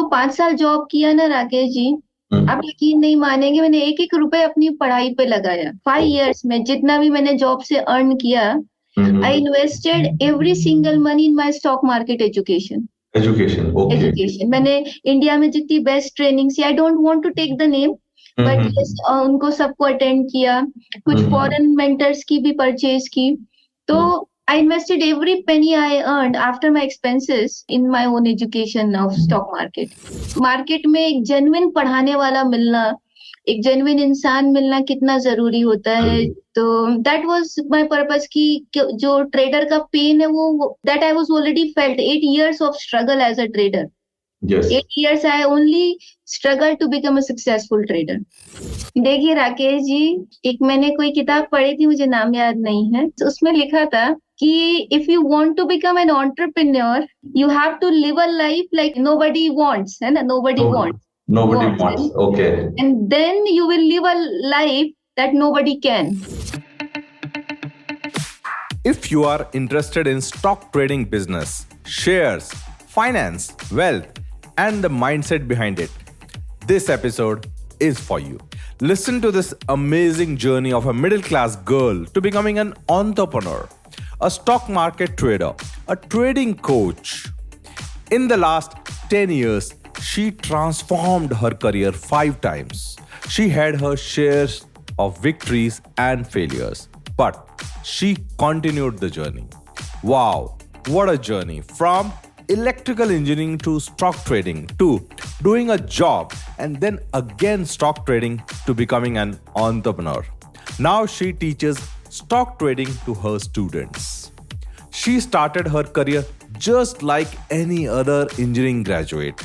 जो 5 साल जॉब किया ना राकेश जी, आप यकीन नहीं मानेंगे, मैंने एक एक रुपए अपनी पढ़ाई पे लगाया। 5 years में जितना भी मैंने जॉब से अर्न किया, I invested every single money in my stock market education. Okay. Education मैंने इंडिया में जितनी बेस्ट ट्रेनिंग सी, I don't want to take the name, but उनको सबको अटेंड किया, कुछ फॉरेन मेंटर्स की भी परचेज की। तो I invested every penny I earned after my expenses in my own education of stock market. Market में एक जेन्युइन पढ़ाने वाला मिलना, एक जेन्युइन इंसान मिलना कितना जरूरी होता है। तो दैट वाज माय पर्पस कि जो ट्रेडर का पेन है वो that I was already felt 8 years of struggle as a trader. Yes. 8 years I only struggled to become a successful trader. देखिए राकेश जी, एक मैंने कोई किताब पढ़ी थी, मुझे नाम याद नहीं है, तो उसमें लिखा था कि if you want to become an entrepreneur, you have to live a life like nobody wants, है ना? Nobody wants. Okay. And then you will live a life that nobody can. If you are interested in stock trading business, shares, finance, wealth, and the mindset behind it, this episode is for you. Listen to this amazing journey of a middle-class girl to becoming an entrepreneur, a stock market trader, a trading coach. In the last 10 years, she transformed her career 5 times. She had her shares of victories and failures, but she continued the journey. Wow, what a journey! From electrical engineering to stock trading to doing a job and then again stock trading to becoming an entrepreneur. Now she teaches stock trading to her students. She started her career just like any other engineering graduate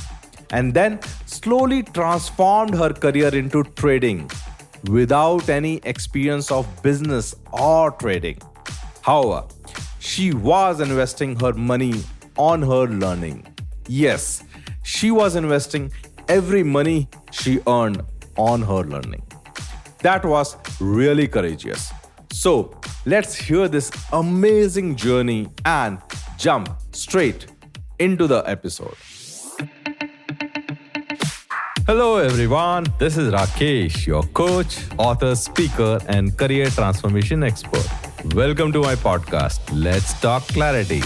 and then slowly transformed her career into trading without any experience of business or trading. However, she was investing her money on her learning. Yes, she was investing every money she earned on her learning. That was really courageous. So, let's hear this amazing journey and jump straight into the episode. Hello everyone, this is Rakesh, your coach, author, speaker, and career transformation expert. Welcome to my podcast, Let's Talk Clarity.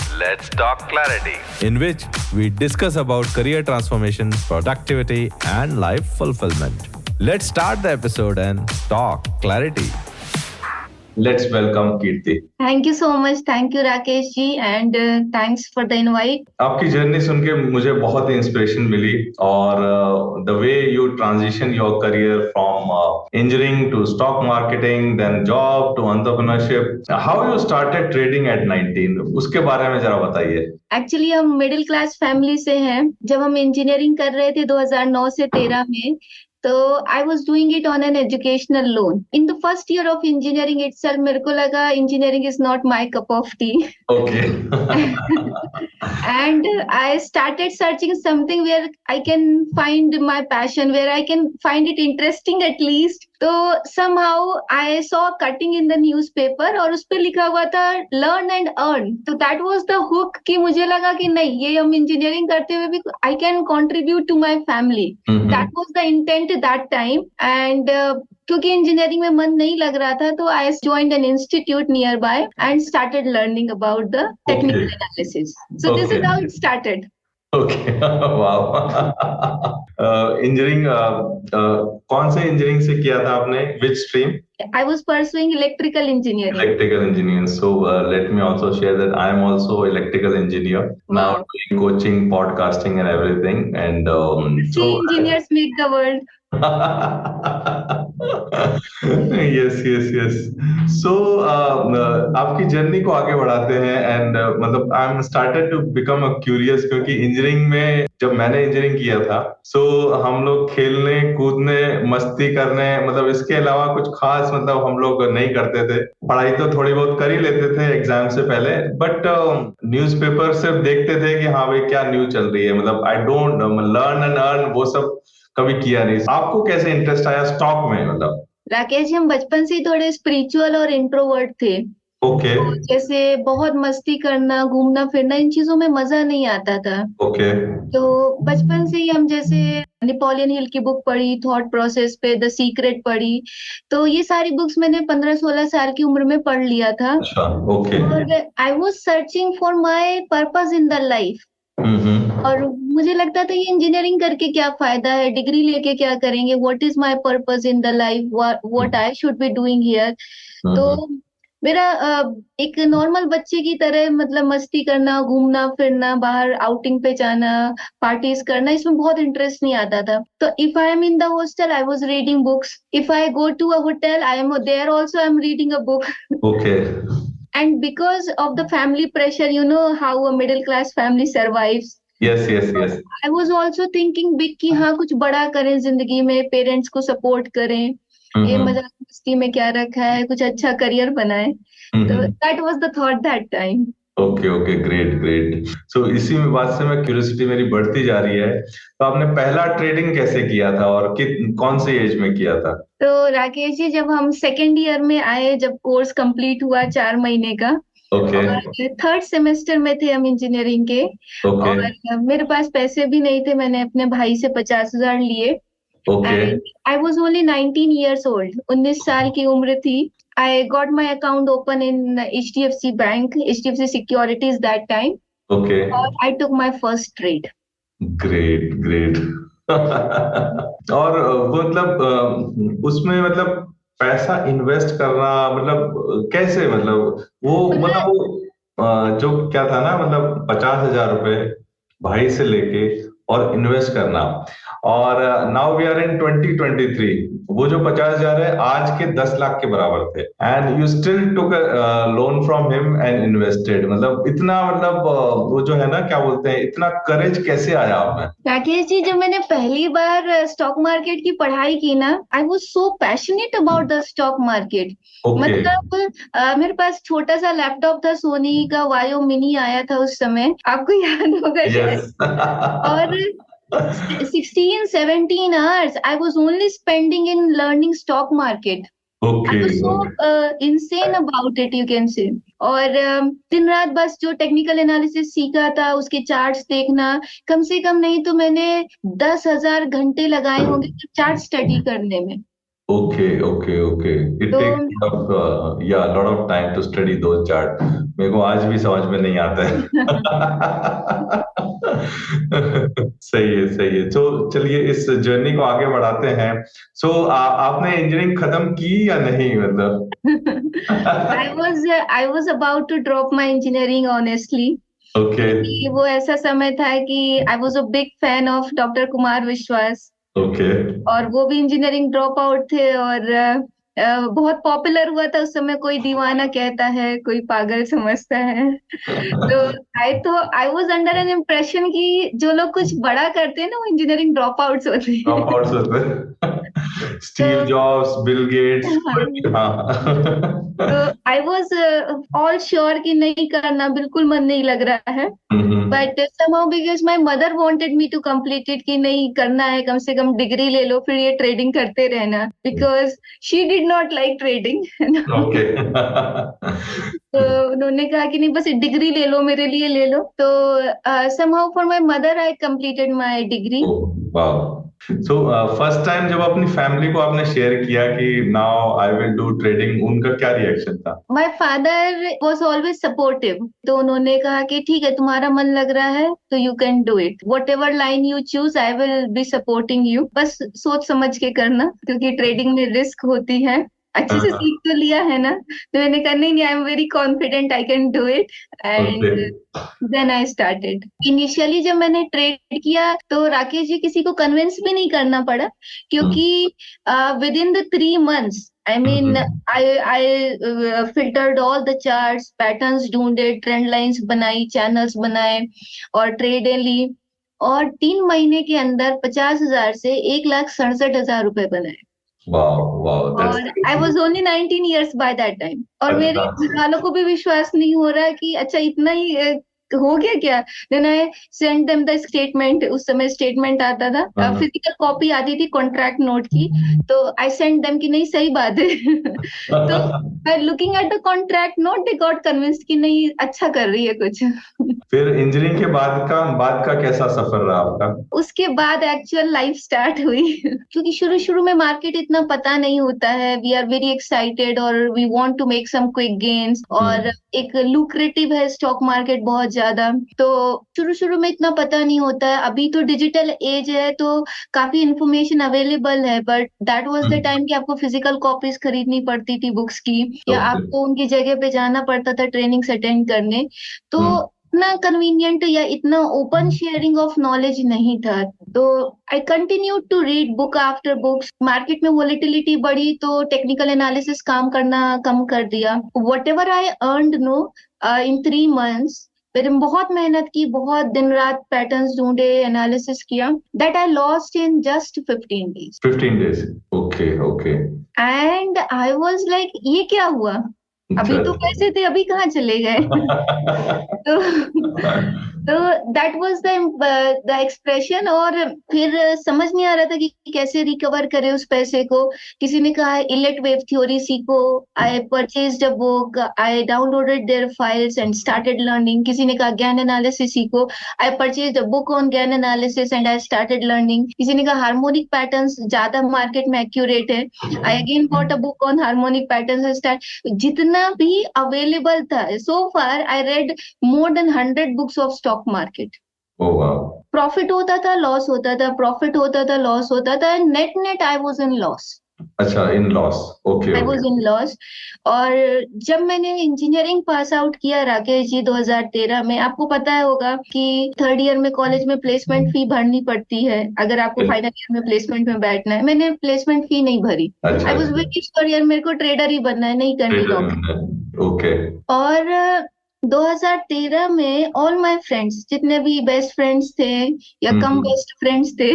In which we discuss about career transformation, productivity, and life fulfillment. Let's start the episode and talk clarity. Let's welcome Kirti. Thank you so much. Thank you Rakesh ji, and thanks for the invite. आपकी journey सुन के मुझे बहुत inspiration मिली और the way you transition your career from engineering to stock marketing, then job to entrepreneurship. How you started trading at 19? उसके बारे में जरा बताइए. एक्चुअली हम मिडिल क्लास फैमिली से हैं। जब हम इंजीनियरिंग कर रहे थे 2009 से 13 में, तो I was doing it on an educational loan. In the first year of engineering itself मेरे को लगा engineering is not my cup of T. Okay. And I started searching something where I can find my passion, where I can find it interesting at least. तो somehow I saw a cutting in the newspaper और उस पे लिखा हुआ था learn and earn. तो that was the hook कि मुझे लगा कि नहीं, ये हम इंजीनियरिंग करते हुए भी I can contribute to my family. That was the intent that time. And क्योंकि इंजीनियरिंग में मन नहीं लग रहा था, तो I joined an institute nearby and started learning about the technical analysis. So this is how it started. Okay. Wow. Engineering कौन से इंजीनियरिंग से किया था आपने? Which stream? I was pursuing electrical engineering. Electrical engineering. So let me also share that I am also electrical engineer. Wow. Now doing coaching, podcasting, and everything. And See, engineers make the world. yes. So आपकी journey को आगे बढ़ाते हैं and मतलब I am started to become a curious, क्योंकि engineering में जब मैंने इंजीनियरिंग किया था सो हम लोग खेलने कूदने मस्ती करने, मतलब इसके अलावा कुछ खास मतलब हम लोग नहीं करते थे। पढ़ाई तो थोड़ी बहुत कर ही लेते थे एग्जाम से पहले, बट न्यूज़पेपर सिर्फ देखते थे कि हाँ भाई क्या न्यूज चल रही है, मतलब I don't learn and earn, वो सब कभी किया नहीं। आपको कैसे इंटरेस्ट आया स्टॉक में? मतलब राकेश, हम बचपन से ही थोड़े स्पिरिचुअल और इंट्रोवर्ट थे। ओके जैसे बहुत मस्ती करना, घूमना फिरना, इन चीजों में मजा नहीं आता था। ओके तो बचपन से ही हम जैसे नेपोलियन हिल की बुक पढ़ी, थॉट प्रोसेस पे द सीक्रेट पढ़ी, तो ये सारी बुक्स मैंने 15-16 साल की उम्र में पढ़ लिया था। अच्छा ओके और I was searching for my purpose in the life. Hmm और मुझे लगता था ये इंजीनियरिंग करके क्या फायदा है, डिग्री लेके क्या करेंगे, what is my purpose in the life, what I should be doing here. तो हम्म मेरा एक नॉर्मल बच्चे की तरह मतलब मस्ती करना, घूमना फिरना, बाहर आउटिंग पे जाना, पार्टीज करना, इसमें बहुत इंटरेस्ट नहीं आता था। तो if I am in the hostel I was reading books, if I go to a hotel I am there also I am reading a book. Okay And because of the family pressure, you know how a middle class family survives. Yes yes yes I was also thinking big कि हाँ कुछ बड़ा करें जिंदगी में, parents को support करें, ये मजाक मस्ती में क्या रखा है, कुछ अच्छा करियर बनाए। तो that was the thought that time. Okay okay great great so इसी में बात से मैं क्यूरियोसिटी मेरी बढ़ती जा रही है, तो आपने पहला ट्रेडिंग कैसे किया था और कौन से एज में किया था? तो राकेश जी, जब हम सेकेंड ईयर में आए, जब कोर्स कंप्लीट हुआ 4 महीने का, ओके और थर्ड सेमेस्टर में थे हम इंजीनियरिंग के, ओके और मेरे पास पैसे भी नहीं थे, मैंने अपने भाई से 50,000 लिए। Okay I was only 19 years old, 19 साल की उम्र थी। I got my account open in HDFC Bank, HDFC Securities that time. Okay और I took my first trade. Great great और वो मतलब उसमें मतलब पैसा इन्वेस्ट करना मतलब कैसे, मतलब वो जो क्या था ना, मतलब 50,000 रुपए भाई से लेके और इन्वेस्ट करना, और नाउ वी आर इन 2023, वो जो 50,000 है आज के 10 लाख के बराबर थे, and you still took loan from him and invested, मतलब इतना मतलब वो जो है ना क्या बोलते हैं, इतना करेज कैसे आया आप में? राकेश जी, जब मैंने पहली बार स्टॉक मार्केट की पढ़ाई की ना, I was so passionate about the stock market. मतलब मेरे पास छोटा सा लैपटॉप था, सोनी का वायो मिनी आया था उस समय, आपको याद होगा शायद। और 16-17 hours I was only spending in learning stock market. I was so insane about it, you can say. और दिन रात बस जो टेक्निकल एनालिसिस सीखा था, उसके चार्ट्स देखना, कम से कम नहीं तो मैंने 10,000 घंटे लगाए होंगे चार्ट स्टडी करने में। Okay, okay, okay. It takes lot of time to study those charts. मेरे को आज भी समझ में नहीं आता है। सही है। तो चलिए इस जर्नी को आगे बढ़ाते हैं। सो आपने इंजीनियरिंग खत्म की या नहीं, मतलब? I was about to drop my engineering honestly. Okay. वो ऐसा समय था कि I was a big fan of doctor Kumar विश्वास। ओके और वो भी इंजीनियरिंग ड्रॉप आउट थे, और बहुत पॉपुलर हुआ था उस समय, कोई दीवाना कहता है, कोई पागल समझता है। तो I was under an impression कि जो लोग कुछ बड़ा करते हैं ना, वो इंजीनियरिंग ड्रॉप आउट्स होते हैं। Steve jobs, Bill Gates. तो आई वॉज ऑल श्योर कि नहीं करना, बिल्कुल मन नहीं लग रहा है। But somehow because my mother wanted me to complete it, कि नहीं करना है, कम से कम डिग्री ले लो, फिर ये ट्रेडिंग करते रहना, because she did not like trading. Okay तो उन्होंने कहा कि नहीं, बस डिग्री ले लो, मेरे लिए ले लो। तो somehow for my mother I completed my degree. वाह। सो फर्स्ट टाइम जब अपनी फैमिली को आपने शेयर किया कि now I will do trading, उनका क्या रिएक्शन था? My father was always supportive. तो उन्होंने कहा कि ठीक है, तुम्हारा मन लग रहा है तो you can do it, what ever line you choose I will be supporting you, बस सोच समझ के करना, क्योंकि ट्रेडिंग में रिस्क होती है। अच्छे से सीख तो लिया है ना, तो मैंने कहा नहीं, I am very confident, I can do it, and then I started. Initially जब मैंने ट्रेड किया तो राकेश जी किसी को कन्विंस भी नहीं करना पड़ा, क्योंकि with in the 3 months I mean I filtered all the charts, patterns ढूंढे, ट्रेंड लाइंस बनाई, चैनल्स बनाए और ट्रेडें ली, और 3 महीने के अंदर 50,000 से 1,67,000 रुपए बनाए। और I was only 19 years by that time। और मेरे घर वालों को भी विश्वास नहीं हो रहा कि अच्छा इतना ही हो गया क्या? Then I send them the statement, उस समय स्टेटमेंट आता था, हाँ। फिजिकल कॉपी आती थी कॉन्ट्रैक्ट नोट की, तो आई सेंड देम कि नहीं सही बात है। तो by looking at the contract note they got convinced कि नहीं अच्छा कर रही है कुछ। फिर इंजीनियरिंग के बाद का कैसा सफर रहा आपका? उसके बाद एक्चुअल लाइफ स्टार्ट हुई। क्योंकि शुरू शुरू में मार्केट इतना पता नहीं होता है, वी आर वेरी एक्साइटेड और we want to make some quick gains, और एक लुक्रेटिव है स्टॉक मार्केट बहुत ज्यादा, तो शुरू शुरू में इतना पता नहीं होता है। अभी तो डिजिटल एज है तो काफी इंफॉर्मेशन अवेलेबल है, but that was the time कि आपको फिजिकल कॉपीज खरीदनी पड़ती थी बुक्स की, या आपको उनकी जगह पे जाना पड़ता था ट्रेनिंग्स अटेंड करने, तो इतना कन्वीनियंट या इतना ओपन शेयरिंग ऑफ नॉलेज नहीं था। तो I continue to read book after books. Market में वोलेटिलिटी बढ़ी तो टेक्निकल एनालिसिस काम करना कम कर दिया। Whatever I earned no in 3 months, फिर बहुत मेहनत की, बहुत दिन रात पैटर्न्स ढूंढे, एनालिसिस किया, that I lost in just 15 days। 15 days, okay okay. And I was like ये क्या हुआ, अभी तो पैसे थे, अभी कहाँ चले गए? तो दैट वाज द एक्सप्रेशन। और फिर समझ नहीं आ रहा था कि कैसे रिकवर करे उस पैसे को। किसी ने कहा इलेक्ट वेव थ्योरी सीखो, I purchased a book, I downloaded their files and started learning. किसी ने कहा गैन एनालिसिस सीखो, I purchased a book on Gann analysis and I started learning. किसी ने कहा हार्मोनिक पैटर्न्स ज्यादा मार्केट में एक्यूरेट है, I again bought a book on harmonic patterns, start. जितना भी अवेलेबल था, so far I read more than 100 books of stock market। Profit होता था, लॉस होता था, प्रॉफिट होता था, लॉस होता था, net net I was in loss. अच्छा, in loss, okay. I was in loss. और जब मैंने इंजीनियरिंग पास आउट किया राकेश जी 2013 में, आपको पता होगा कि 3rd ईयर में कॉलेज में प्लेसमेंट फी भरनी पड़ती है अगर आपको फाइनल ईयर में प्लेसमेंट में बैठना है। मैंने प्लेसमेंट फी नहीं भरी। आई वाज वेरी श्योर यार मेरे को ट्रेडर ही बनना है, नहीं करनी नौकरी। ओके। और 2013 में ऑल माय फ्रेंड्स, जितने भी बेस्ट फ्रेंड्स थे या कम बेस्ट फ्रेंड्स थे,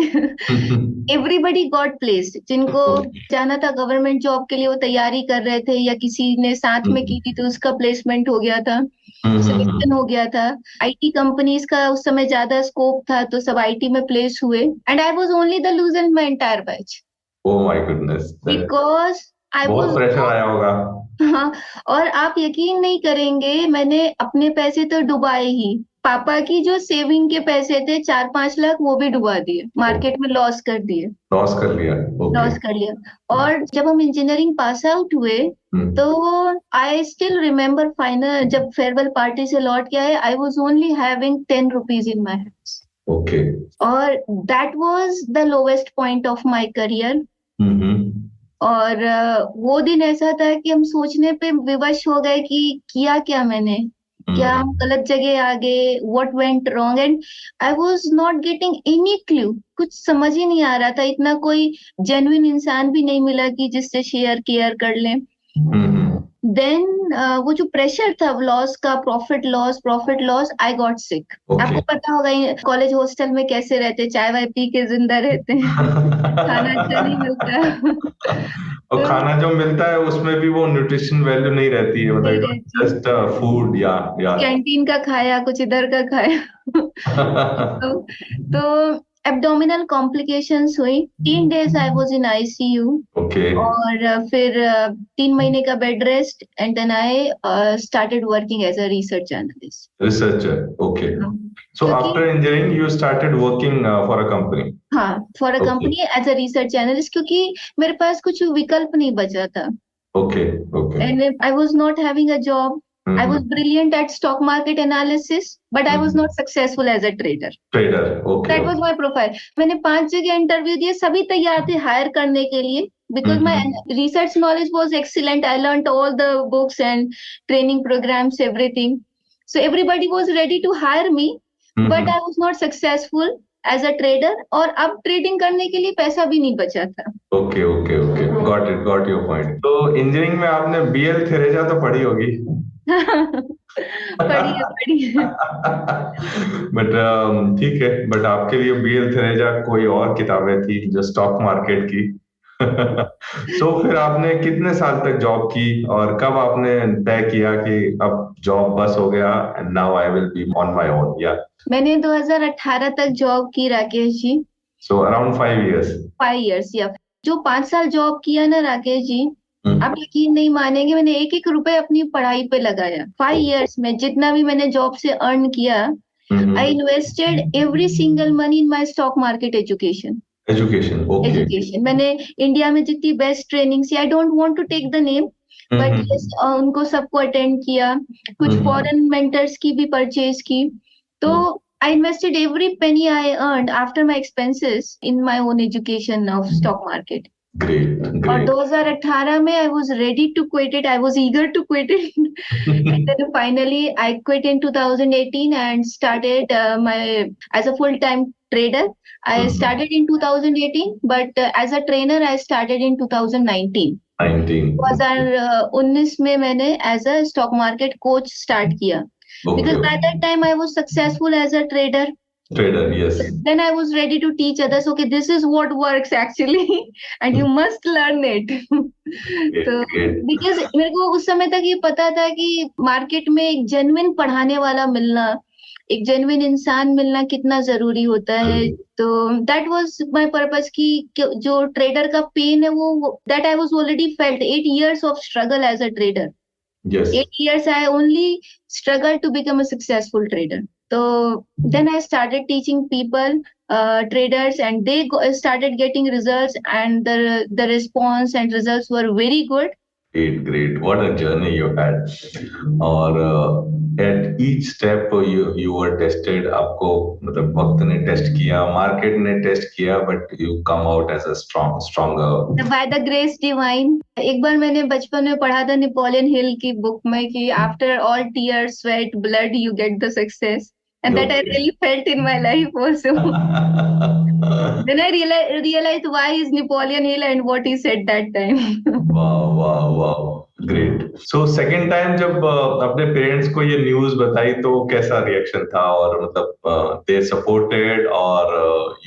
एवरीबडी गॉट प्लेस्ड। जिनको जाना था गवर्नमेंट जॉब के लिए वो तैयारी कर रहे थे, या किसी ने साथ में की थी तो उसका प्लेसमेंट हो गया था, सिलेक्शन हो गया था। आईटी कंपनीज का उस समय ज्यादा स्कोप था तो सब आईटी में प्लेस हुए, and I was only the loser in my entire batch. Oh my goodness, because बहुत प्रेशर आया होगा। हाँ, और आप यकीन नहीं करेंगे, मैंने अपने पैसे तो डुबाए ही। पापा की जो सेविंग के पैसे थे 4-5 लाख, वो भी डुबा दिए, मार्केट में लॉस कर दिए। लॉस कर लिया, लॉस कर लिया। और जब हम इंजीनियरिंग पास आउट हुए तो आई स्टिल रिमेम्बर फाइनल जब फेयरवेल पार्टी से लौट के आए, I was only having 10 rupees in my hands. Okay. और that was the lowest point of my career. और वो दिन ऐसा था कि हम सोचने पे विवश हो गए कि किया क्या मैंने, क्या हम गलत जगह आ गए, what went wrong, and I was not getting any clue. कुछ समझ ही नहीं आ रहा था, इतना कोई जेन्युइन इंसान भी नहीं मिला कि जिससे शेयर केयर कर लें। देन वो जो प्रेशर था लॉस का, profit loss, I got sick. आपको पता होगा कॉलेज हॉस्टल में कैसे रहते, चाय वाय पी के जिंदा रहते हैं, खाना अच्छा नहीं मिलता। और खाना जो मिलता है उसमें भी वो न्यूट्रिशन वैल्यू नहीं रहती है, मतलब जस्ट फूड या कैंटीन का खाया, कुछ इधर का खाया। तो एब्डोमिनल कॉम्प्लिकेशंस हुई। 3 days I was in ICU. और फिर 3 महीने का bed rest, and then I started working as a research analyst. Researcher, okay. So after engineering you started working for a company? हाँ, for a company as a research analyst, क्योंकि मेरे पास कुछ विकल्प नहीं बचा था। Okay okay. And I was not having a job. I was brilliant at stock market analysis, but I was not successful as a trader. Okay. That was my profile. मैंने 5 जगह इंटरव्यू दिए, सभी तैयार थे हायर करने के लिए, because my research knowledge was excellent. I learned all the books and training programs, everything. So everybody was ready to hire me, but I was not successful as a trader. और अब trading करने के लिए पैसा भी नहीं बचा था। Okay. Got your point. तो इंजीनियरिंग में आपने BL थेरेजा तो पढ़ी होगी? पढ़ी है। बट ठीक है, बट आपके लिए BL थेरेजा कोई और किताबें थी जो स्टॉक मार्केट की? तो फिर आपने कितने साल तक जॉब की और कब आपने तय किया कि अब जॉब बस हो गया and now I will be on my own? या मैंने 2018 तक जॉब की Rakesh ji. So around 5 years. 5 years या जो 5 साल जॉब किया ना राकेश जी, आप यकीन नहीं मानेंगे, मैंने एक एक रुपए अपनी पढ़ाई पे लगाया। 5 इयर्स में जितना भी मैंने जॉब से अर्न किया, I invested every single money in my stock market education. Education, okay. Education मैंने इंडिया में जितनी बेस्ट ट्रेनिंग सी, I don't want to take the name, but yes उनको सबको अटेंड किया, कुछ फॉरेन मेंटर्स की भी परचेज की। तो I invested every penny I earned after my expenses in my own education of stock market. Great, और ग्रेट। 2018 में I was ready to quit it, I was eager to quit it, and then finally I quit in 2018 and started my as a full-time trader. I started in 2018, but as a trainer I started in 2019. 2019 में मैंने as a stock market coach start किया, because by that time I was successful as a trader. Trader, yes. Then I was ready to teach others, okay, this is what works actually, and you must learn it. तो because मेरे को उस समय तक ये पता था कि मार्केट में एक जेन्युइन पढ़ाने वाला मिलना, एक जेन्युइन इंसान मिलना कितना जरूरी होता है। तो दैट वाज माय पर्पस कि जो ट्रेडर का पेन है वो that I was already felt 8 years of struggle as a trader. Yes. 8 years I only struggled to become a successful trader. So then I started teaching people, traders, and they started getting results, and the response and results were very good. Great, great. What a journey you had. और at each step you were tested. आपको मतलब वक्त ने test किया, market ने test किया, but you come out as a stronger. By the grace divine. एक बार मैंने बचपन में पढ़ा था नेपोलियन हिल की बुक में कि after all tears, sweat, blood, you get the success. And that I really felt in my life also. Then I realized why is Napoleon Hill and what he said that time. Wow, wow, wow. Great. So second time जब अपने parents को ये news बताई तो कैसा reaction था? और मतलब they supported और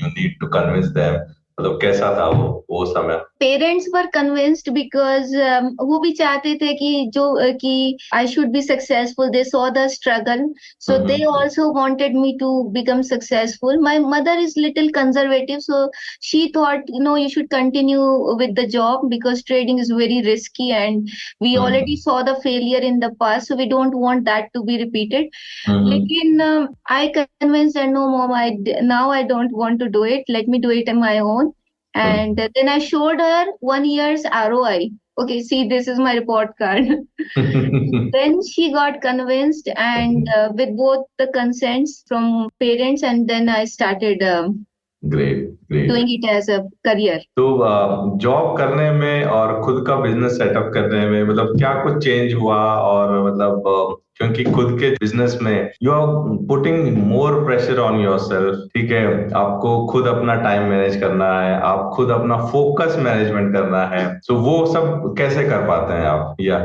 you need to convince them, मतलब कैसा था वो समय? पेरेंट्स वर कन्विंस्ड बिकॉज वो भी चाहते थे कि I should be successful. They saw the struggle, so they also wanted me to become successful. My mother is little conservative, so she thought no you should continue with the job because trading is very risky and we already saw the failure in the past, so we don't want that to be repeated. लेकिन I convinced and no mom, now I don't want to do it, let me do it on my own. And then I showed her 1 year's ROI. Okay, see, this is my report card. Then she got convinced, and with both the consents from parents, and then I started Great, great. doing it as a career. तो job करने में और खुद का business setup करने में मतलब क्या कुछ चेंज हुआ? और मतलब क्योंकि खुद के बिजनेस में you are putting more pressure on yourself, ठीक है? आपको खुद अपना टाइम मैनेज करना है, आप खुद अपना फोकस मैनेजमेंट करना है, तो वो सब कैसे कर पाते हैं आप? या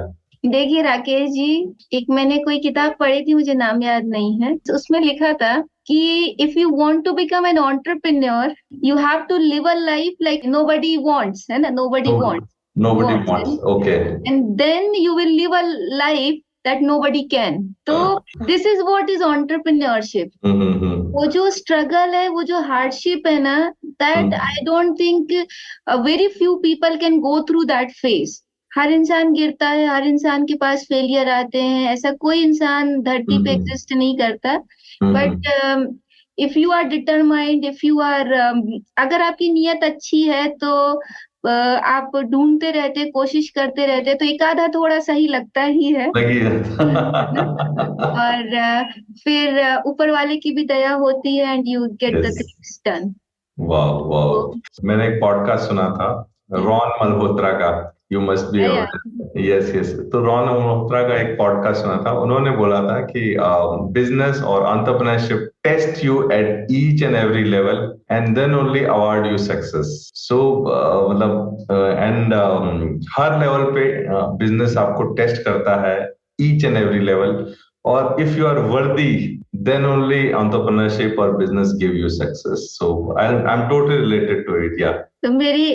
देखिए राकेश जी, एक मैंने कोई किताब पढ़ी थी, मुझे नाम याद नहीं है, तो उसमें लिखा था कि if you want to become an entrepreneur you have to live a life like nobody wants, है ना? Nobody wants, okay, and then you will live a life that nobody can. तो this is what is entrepreneurship. वो जो struggle है, वो जो hardship है ना, that I don't think very few people can go through that phase. हर इंसान गिरता है, हर इंसान के पास फेलियर आते हैं, ऐसा कोई इंसान धरती पे एग्जिस्ट नहीं करता। But if you are determined, if you are अगर आपकी नीयत अच्छी है तो आप ढूंढते रहते, कोशिश करते रहते, तो एक आधा थोड़ा सही लगता ही है। और फिर ऊपर वाले की भी दया होती है and you get the things done. वाह वाह। मैंने एक पॉडकास्ट सुना था रॉन मल्होत्रा का, you must be yes yes. तो रॉन मल्होत्रा का एक पॉडकास्ट सुना था, उन्होंने बोला था कि बिजनेस और entrepreneurship test you at each and every level and then only award you success. So मतलब एंड हर लेवल पे बिजनेस आपको टेस्ट करता है, each and every level, or if you are worthy, then only entrepreneurship or business give you success. So I'm totally related to it. Yeah. तो मेरी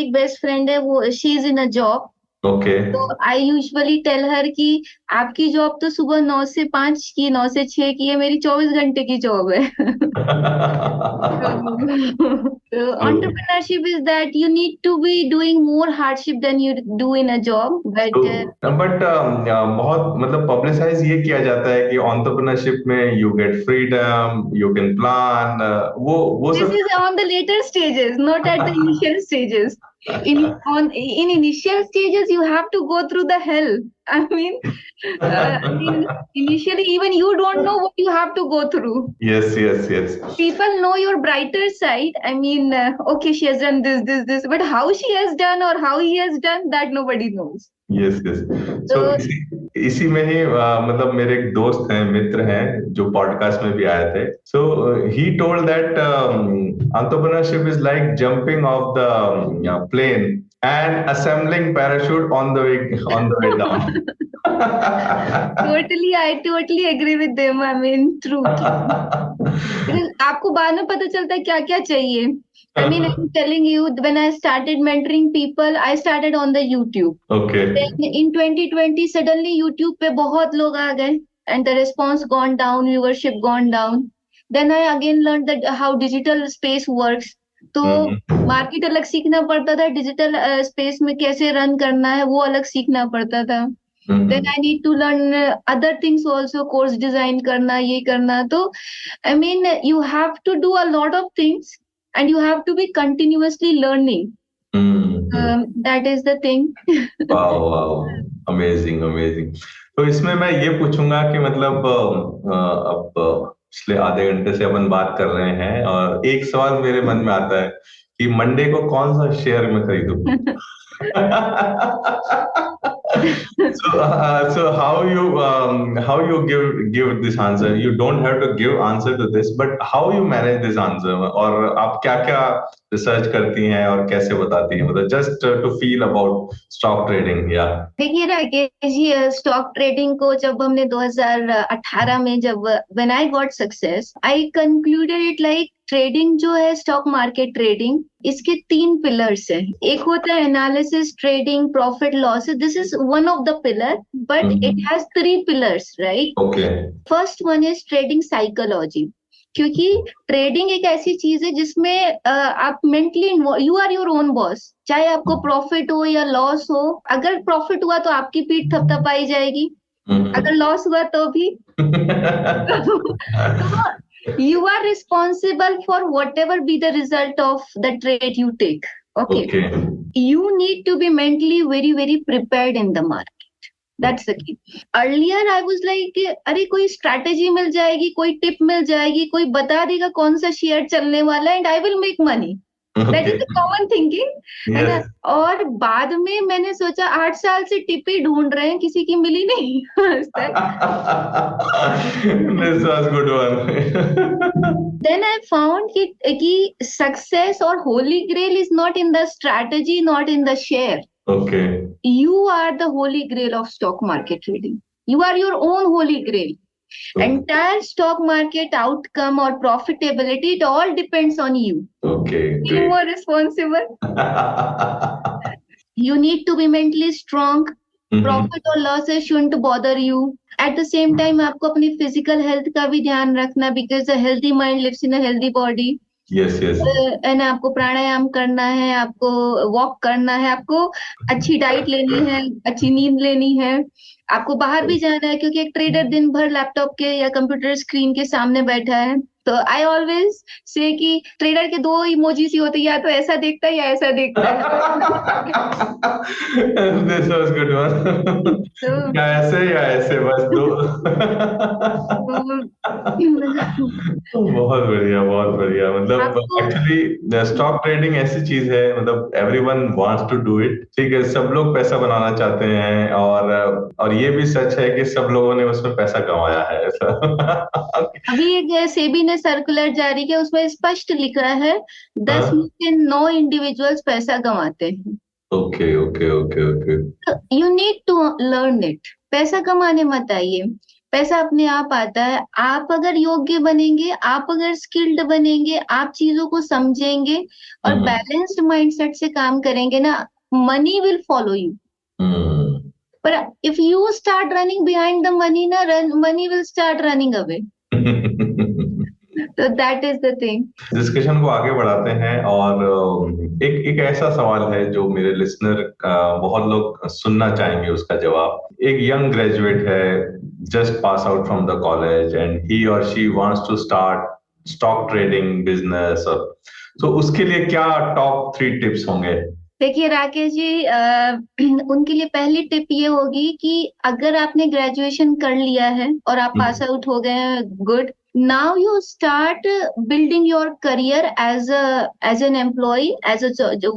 एक best friend है, वो she is in a job. Okay. तो I usually tell her कि आपकी job तो सुबह 9 से 5 की, 9 से 6 की है, मेरी 24 घंटे की जॉब है. So entrepreneurship is that you need to be doing more hardship than you do in a job, but बहुत मतलब पब्लिसाइज ये किया जाता है कि entrepreneurship में you get freedom, you can plan, वो this सब. is on the later stages, not at the initial stages. In initial stages, you have to go through the hell. I mean, initially, even you don't know what you have to go through. Yes. People know your brighter side. I mean, okay, she has done this, but how she has done or how he has done, that nobody knows. Yes. So इसी में ही मतलब मेरे एक दोस्त हैं, मित्र हैं, जो podcast में भी आए थे. So he told that entrepreneurship is like jumping off the plane and assembling parachute on the way down. I totally agree with them. I mean, true. आपको बाद में पता चलता है क्या क्या चाहिए. I mean, I'm telling you, when I started mentoring people, I started on the YouTube. Okay. Then in 2020, suddenly YouTube पे बहुत लोग आ गए, and the response gone down, viewership gone down. Then I again learned that how digital space works. तो market अलग सीखना पड़ता था, digital space में कैसे रन करना है वो अलग सीखना पड़ता था. Then I need to learn other things also, course design करना, ये करना. तो I mean, you have to do a lot of things. And you have to be continuously learning. That is the thing. Wow. Amazing. तो इसमें मैं ये पूछूंगा कि मतलब अब पिछले आधे घंटे से अपन बात कर रहे हैं और एक सवाल मेरे मन में आता है कि मंडे को कौन सा शेयर मैं खरीदूं. So how you give this answer? You don't have to give answer to this, but how you manage this answer? और आप क्या क्या रिसर्च करती हैं और कैसे बताती हैं, मतलब just to feel about stock trading. Yeah. देखिए राकेश जी, स्टॉक ट्रेडिंग को जब हमने 2018 में जब when I got success, I concluded it like trading जो है, स्टॉक मार्केट ट्रेडिंग, इसके 3 पिलर्स हैं. एक होता है analysis, trading, profit loss. This is one of the pillar, but it has 3 pillars, right? Okay. First one is trading psychology. क्योंकि ट्रेडिंग एक ऐसी चीज है जिसमें आप mentally you are your own boss. चाहे आपको प्रॉफिट हो या लॉस हो, अगर प्रॉफिट हुआ तो आपकी पीठ थपथपाई जाएगी, अगर लॉस हुआ तो भी. You are responsible for whatever be the result of the trade you take. Okay. You need to be mentally very, very prepared in the market. That's the key. Earlier I was like, अरे कोई strategy मिल जाएगी, कोई tip मिल जाएगी, कोई बता देगा कौन सा शेयर चलने वाला है, and I will make money. That is the common thinking. Yes. और बाद में मैंने सोचा 8 साल से टिप ही ढूंढ रहे हैं, किसी की मिली नहीं. This was good one. Then I found कि success or holy grail is not in the strategy, not in the share. Okay. You are the holy grail of stock market trading. You are your own holy grail. Entire stock market outcome or profitability, it all depends on you. Okay. You are responsible. You need to be mentally strong. Profit or losses shouldn't bother you. At the same time, आपको अपनी physical health का भी ध्यान रखना, because a healthy mind lives in a healthy body. Yes. है ना, आपको प्राणायाम करना है, आपको वॉक करना है, आपको अच्छी डाइट लेनी है, अच्छी नींद लेनी है, आपको बाहर भी जाना है, क्योंकि एक ट्रेडर दिन भर लैपटॉप के या कंप्यूटर स्क्रीन के सामने बैठा है. तो आई ऑलवेज से कि ट्रेडर के 2 इमोजीज ही होते हैं, या तो ऐसा देखता है या ऐसा देखता है. This was good one. या ऐसे बस 2. बहुत बढ़िया. मतलब एक्चुअली स्टॉक ट्रेडिंग ऐसी चीज है, मतलब everyone wants to do it. ठीक है, सब लोग पैसा बनाना चाहते हैं और ये भी सच है कि सब लोगों ने उसमें पैसा कमाया है. अभी एक सेबी ने सर्कुलर जारी किया, उसमें स्पष्ट लिखा है 10 में से 9 इंडिविजुअल्स पैसा कमाते हैं. Okay. You need to learn it. पैसा कमाने मत आइए, पैसा अपने आप आता है। आप अगर योग्य बनेंगे, आप अगर स्किल्ड बनेंगे, आप चीजों को समझेंगे और बैलेंस्ड माइंडसेट से काम करेंगे ना, मनी विल फॉलो यू। पर if you start running behind the money ना, money will start running away. तो that is the thing. Discussion को आगे बढ़ाते हैं और एक ऐसा सवाल है जो मेरे लिसनर बहुत लोग सुनना चाहेंगे उसका जवाब। एक यंग ग्रेजुएट है, just pass out from the college and he और she wants to start stock trading business, तो उसके लिए क्या टॉप 3 टिप्स होंगे? देखिए राकेश जी, उनके लिए पहली टिप ये होगी कि अगर आपने ग्रेजुएशन कर लिया है और आप पास आउट हो गए हैं, good, now you start building your career as an employ, as a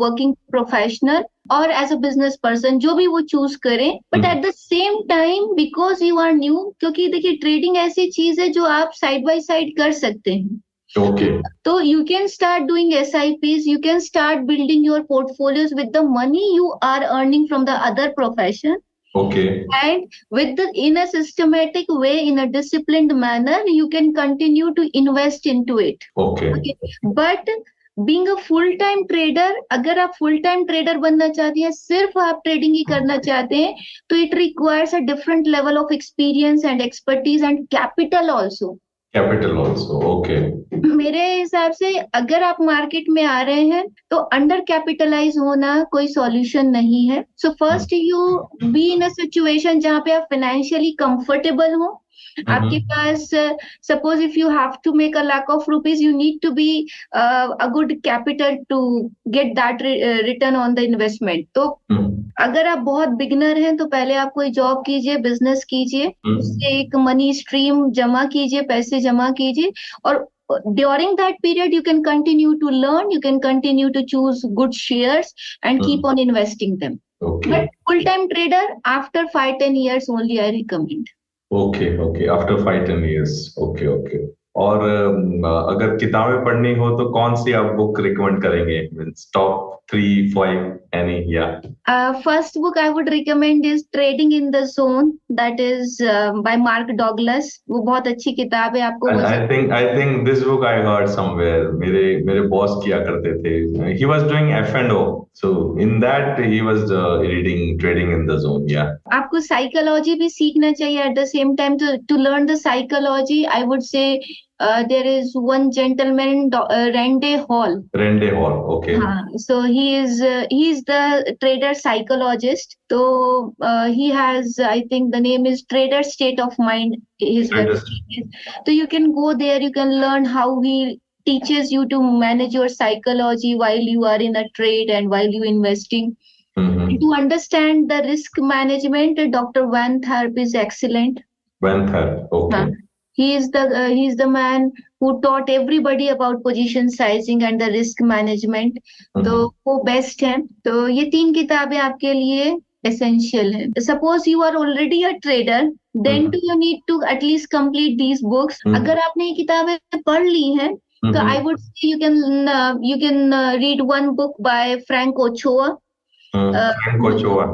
working professional और एज अ बिजनेस पर्सन, जो भी वो चूज करें। But at the same time, because you are new, क्योंकि देखिए ट्रेडिंग ऐसी चीज है जो आप साइड बाय साइड कर सकते हैं। Okay. So you can start doing SIPs, you can start building your portfolios with the money you are earning from the other profession. Okay. And in a systematic way, in a disciplined manner, you can continue to invest into it. Okay. But being a full-time trader, अगर आप full-time trader बनना चाहते हैं, सिर्फ आप trading ही करना चाहते हैं, तो it requires a different level of experience and expertise and capital also. Capital also, okay. मेरे हिसाब से अगर आप मार्केट में आ रहे हैं तो अंडर कैपिटलाइज होना कोई सॉल्यूशन नहीं है। So first you be in a situation जहाँ पे आप फाइनेंशियली कंफर्टेबल हो। आपके पास suppose if you have to make a lakh of rupees, you need to be a good capital to get that return on the investment. तो अगर आप बहुत बिगिनर हैं तो पहले आप कोई जॉब कीजिए, बिजनेस कीजिए, उससे एक मनी स्ट्रीम जमा कीजिए, पैसे जमा कीजिए, और during that period you can continue to learn, you can continue to choose good shares and keep on investing them. Okay. But full-time trader, after 5-10 years only I recommend. Okay, after 5-10 years. Okay. और अगर किताबें पढ़नी हो तो कौन सी आप book recommend करेंगे? Top 3-5 any? First book I would recommend is Trading in the Zone, that is by Mark Douglas. वो बहुत अच्छी किताब है, आपको I think this book I heard somewhere. मेरे बॉस किया करते थे. He was doing F&O, so in that he was reading Trading in the Zone. आपको साइकोलॉजी भी सीखना चाहिए at the same time. To learn the psychology, I would say there is one gentleman, Randy Hall. Okay. So he is the trader psychologist. So he has, I think the name is Trader State of Mind. His website is. So you can go there. You can learn how he teaches you to manage your psychology while you are in a trade and while you investing. To understand the risk management, Dr. Van Tharp is excellent. Van Tharp, okay. He is the man who taught everybody about position sizing and the risk management. तो वो best है। तो ये 3 किताबें आपके लिए essential है। Suppose you are already a trader, then you need to at least complete these books. अगर आपने ये किताबें पढ़ ली हैं, तो I would say you can read one book by Frank Ochoa. Frank Ochoa.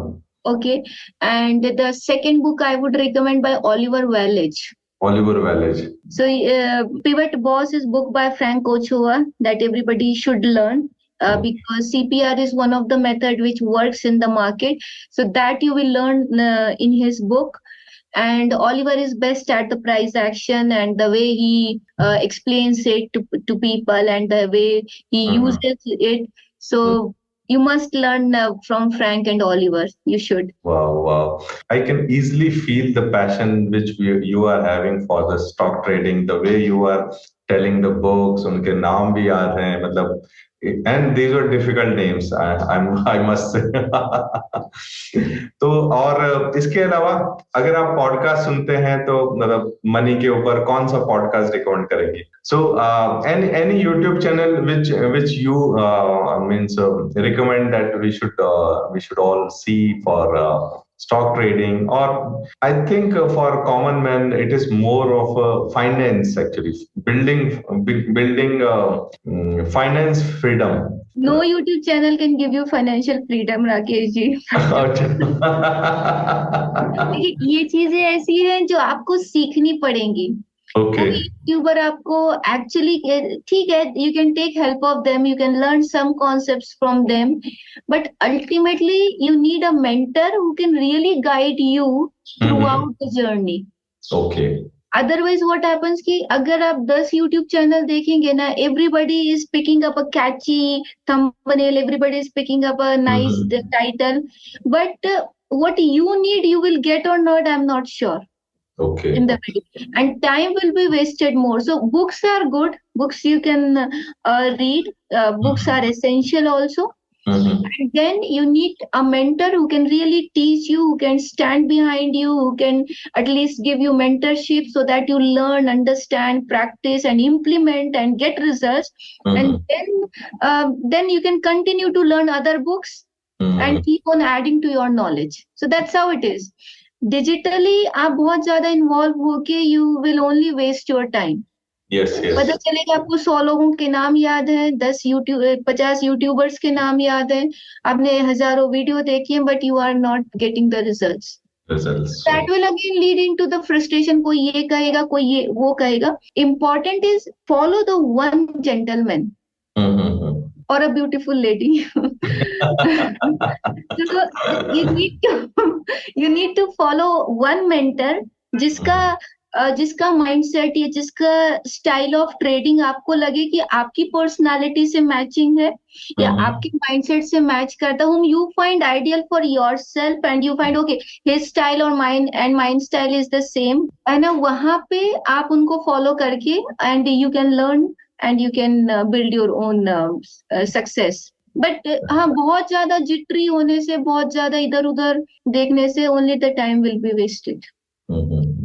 Okay, and the second book I would recommend by Oliver Wallach. So Pivot Boss is book by Frank Ochoa that everybody should learn, because CPR is one of the method which works in the market. So that you will learn in his book. And Oliver is best at the price action and the way he explains it to people and the way he uses it. So you must learn from Frank and Oliver. You should. Wow. I can easily feel the passion which you are having for the stock trading. The way you are telling the books, उनके नाम भी याद हैं, मतलब, and these are difficult names. I must say. तो और इसके अलावा अगर आप पॉडकास्ट सुनते हैं तो मतलब मनी के ऊपर कौन सा पॉडकास्ट रिकमेंड करेंगे? So any YouTube channel which you recommend that we should all see for stock trading, or I think for common man it is more of a finance, actually building finance freedom No YouTube channel can give you financial freedom, Rakesh ji. देखिए, ये चीजें ऐसी हैं जो आपको सीखनी पड़ेंगी। Okay कोई यूट्यूबर आपको एक्चुअली, ठीक है, you can take help of them, you can learn some concepts from them, but ultimately you need a mentor who can really guide you throughout the journey. Okay otherwise what happens कि अगर आप 10 YouTube channel देखेंगे ना, everybody is picking up a catchy thumbnail, everybody is picking up a nice title, but what you need you will get or not, I'm not sure. Okay. In the video, and time will be wasted more. So books are good, books you can read, books are essential also. And then you need a mentor who can really teach you, who can stand behind you, who can at least give you mentorship so that you learn, understand, practice and implement and get results. And then you can continue to learn other books and keep on adding to your knowledge. So that's how it is. Digitally आप बहुत ज्यादा involve होके you will only waste your time. Yes, yes. पता चलेगा आपको 100 लोगों के नाम याद है, 50 यूट्यूबर्स के नाम याद है, आपने हजारों वीडियो देखी है, but you are not getting the results. That will again lead into the frustration. कोई ये कहेगा, कोई ये वो कहेगा. Important is follow the one gentleman. Or a beautiful lady. So you need to follow one mentor जिसका mindset या जिसका स्टाइल ऑफ ट्रेडिंग आपको लगे कि आपकी पर्सनालिटी से मैचिंग है या आपके माइंडसेट से मैच करता, whom you find ideal for yourself and you find okay his style or mine style is the same, है ना, वहां पे आप उनको फॉलो करके and you can learn and you can build your own success. But हाँ, बहुत ज्यादा जिटरी होने से, बहुत ज्यादा इधर उधर देखने से only the time will be wasted.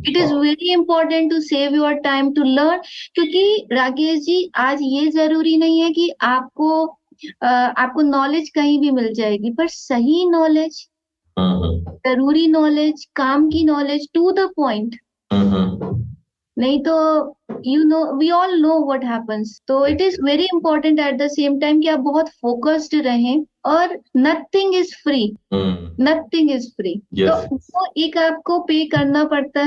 It is very important to save your time to learn. क्योंकि राकेश जी, आज ये जरूरी नहीं है कि आपको नॉलेज कहीं भी मिल जाएगी, पर सही नॉलेज, जरूरी नॉलेज, काम की नॉलेज, टू द पॉइंट, नहीं तो we all know what happens. तो it is very important at the same time कि आप बहुत focused रहें, और nothing is free. Nothing is free. Yes. तो वो एक आपको पे करना पड़ता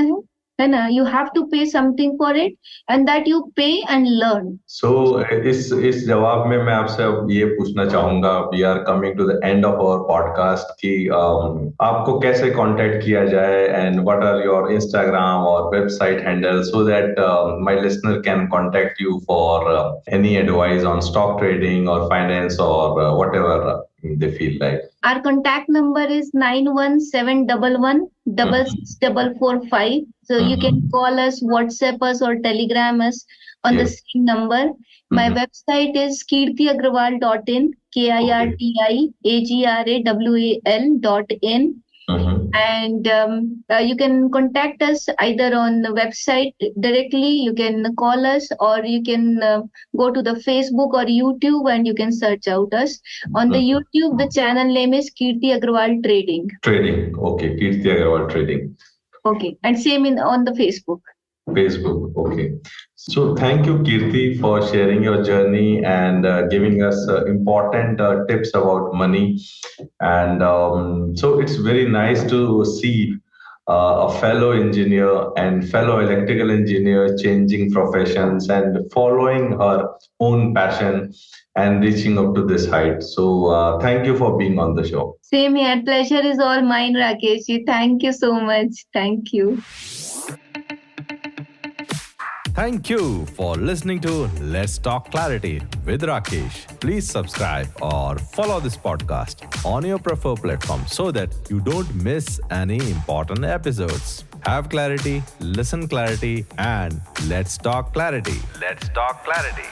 है ना, you have to pay something for it, and that you pay and learn. So इस जवाब में मैं आपसे अब ये पूछना चाहूंगा, we are coming to the end of our podcast, कि आपको कैसे कांटेक्ट किया जाए and what are your Instagram or website handles so that my listener can contact you for any advice on stock trading or finance or whatever they feel like. Our contact number is 91711 66445. So you can call us, WhatsApp us or Telegram us on the same number. My website is kirtiagrawal.in, KIRTIAGRAWAL.in. And you can contact us either on the website directly, you can call us, or you can go to the Facebook or YouTube and you can search out us. On the YouTube, the channel name is Kirti Agrawal Trading. Okay, Kirti Agrawal Trading. Okay, and same on the Facebook. Okay. So thank you, Kirti, for sharing your journey and giving us important tips about money. And so it's very nice to see a fellow engineer and fellow electrical engineer changing professions and following her own passion and reaching up to this height. So thank you for being on the show. Same here. Pleasure is all mine, Rakesh. Thank you so much. Thank you. Thank you for listening to Let's Talk Clarity with Rakesh. Please subscribe or follow this podcast on your preferred platform so that you don't miss any important episodes. Have clarity, listen clarity, and let's talk clarity. Let's talk clarity.